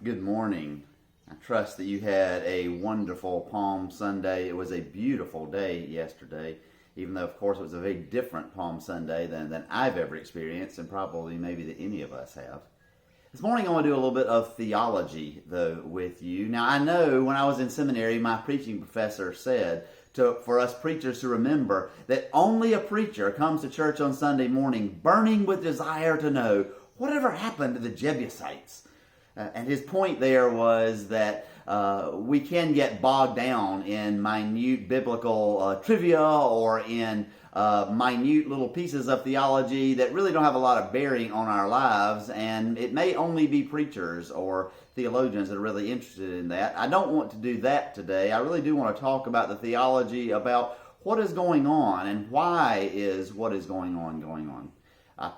Good morning. I trust that you had a wonderful Palm Sunday. It was a beautiful day yesterday, even though, of course, it was a very different Palm Sunday than I've ever experienced, and probably maybe that any of us have. This morning I want to do a little bit of theology, though, with you. Now, I know when I was in seminary, my preaching professor said for us preachers to remember that only a preacher comes to church on Sunday morning burning with desire to know whatever happened to the Jebusites. And his point there was that we can get bogged down in minute biblical trivia or in minute little pieces of theology that really don't have a lot of bearing on our lives, and it may only be preachers or theologians that are really interested in that. I don't want to do that today. I really do want to talk about the theology about what is going on and why is what is going on.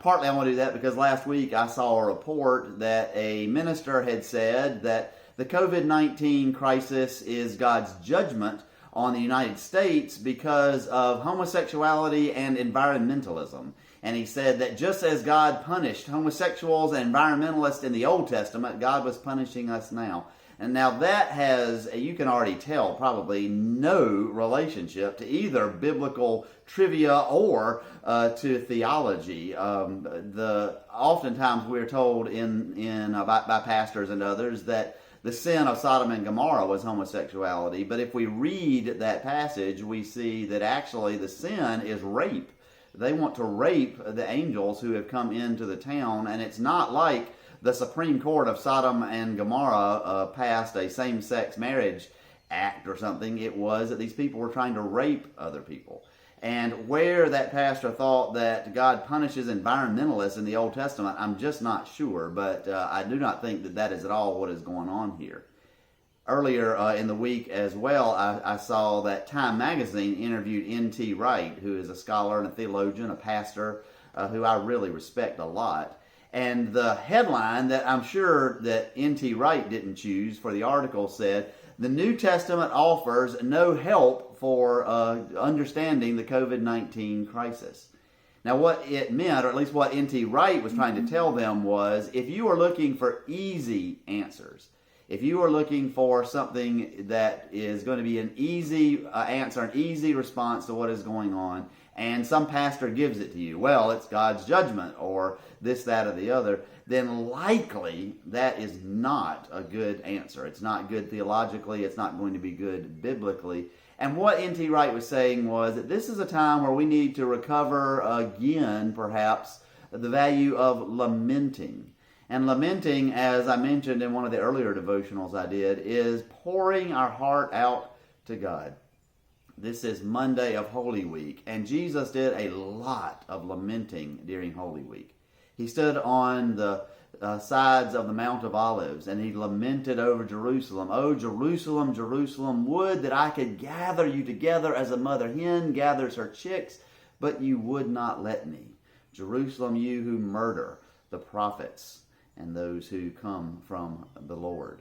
Partly I want to do that because last week I saw a report that a minister had said that the COVID-19 crisis is God's judgment on the United States because of homosexuality and environmentalism. And he said that just as God punished homosexuals and environmentalists in the Old Testament, God was punishing us now. And now that has, you can already tell, probably no relationship to either biblical trivia or to theology. Oftentimes we're told by pastors and others that the sin of Sodom and Gomorrah was homosexuality. But if we read that passage, we see that actually the sin is rape. They want to rape the angels who have come into the town, and it's not like the Supreme Court of Sodom and Gomorrah passed a same-sex marriage act or something. It was that these people were trying to rape other people. And where that pastor thought that God punishes environmentalists in the Old Testament, I'm just not sure, but I do not think that that is at all what is going on here. Earlier in the week as well, I saw that Time magazine interviewed N.T. Wright, who is a scholar and a theologian, a pastor, who I really respect a lot. And the headline that I'm sure that N.T. Wright didn't choose for the article said, "The New Testament offers no help for understanding the COVID-19 crisis." Now what it meant, or at least what N.T. Wright was trying to tell them was, if you are looking for easy answers, if you are looking for something that is going to be an easy answer, an easy response to what is going on, and some pastor gives it to you, well, it's God's judgment, or this, that, or the other, then likely that is not a good answer. It's not good theologically. It's not going to be good biblically. And what N.T. Wright was saying was that this is a time where we need to recover again, perhaps, the value of lamenting. And lamenting, as I mentioned in one of the earlier devotionals I did, is pouring our heart out to God. This is Monday of Holy Week, and Jesus did a lot of lamenting during Holy Week. He stood on the sides of the Mount of Olives, and he lamented over Jerusalem. "Oh, Jerusalem, Jerusalem, would that I could gather you together as a mother hen gathers her chicks, but you would not let me. Jerusalem, you who murder the prophets and those who come from the Lord."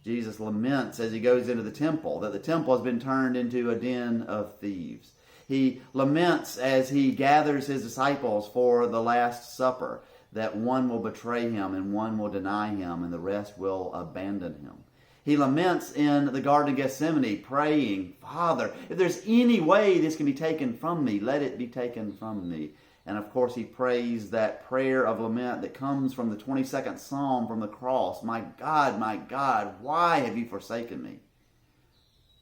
Jesus laments as he goes into the temple, that the temple has been turned into a den of thieves. He laments as he gathers his disciples for the Last Supper, that one will betray him and one will deny him and the rest will abandon him. He laments in the Garden of Gethsemane, praying, "Father, if there's any way this can be taken from me, let it be taken from me." And of course he prays that prayer of lament that comes from the 22nd Psalm from the cross. My God, why have you forsaken me?"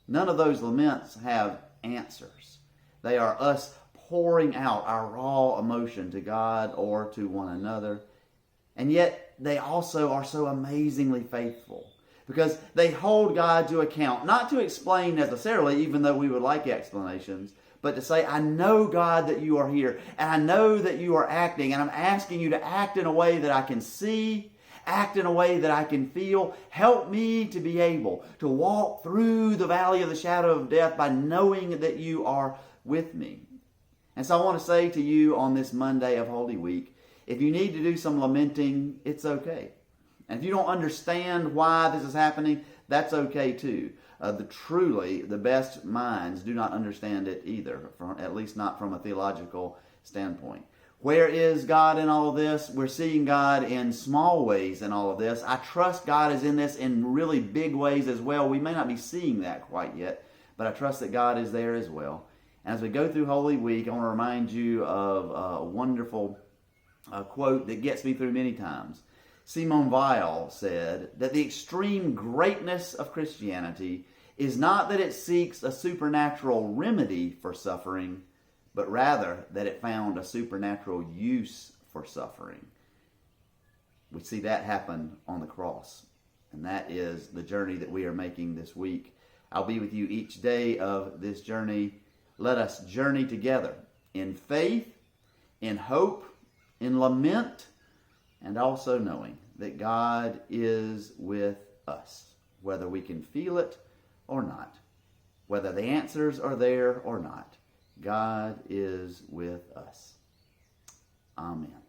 None of those laments have answers. They are us pouring out our raw emotion to God or to one another. And yet they also are so amazingly faithful, because they hold God to account, not to explain necessarily, even though we would like explanations, but to say, "I know, God, that you are here, and I know that you are acting, and I'm asking you to act in a way that I can see, act in a way that I can feel. Help me to be able to walk through the valley of the shadow of death by knowing that you are with me." And so I want to say to you on this Monday of Holy Week, if you need to do some lamenting, it's okay. And if you don't understand why this is happening, that's okay too. The best minds do not understand it either, at least not from a theological standpoint. Where is God in all of this? We're seeing God in small ways in all of this. I trust God is in this in really big ways as well. We may not be seeing that quite yet, but I trust that God is there as well. And as we go through Holy Week, I want to remind you of a wonderful quote that gets me through many times. Simone Weil said that the extreme greatness of Christianity is not that it seeks a supernatural remedy for suffering, but rather that it found a supernatural use for suffering. We see that happen on the cross, and that is the journey that we are making this week. I'll be with you each day of this journey. Let us journey together in faith, in hope, in lament, and also knowing that God is with us, whether we can feel it or not, whether the answers are there or not. God is with us. Amen.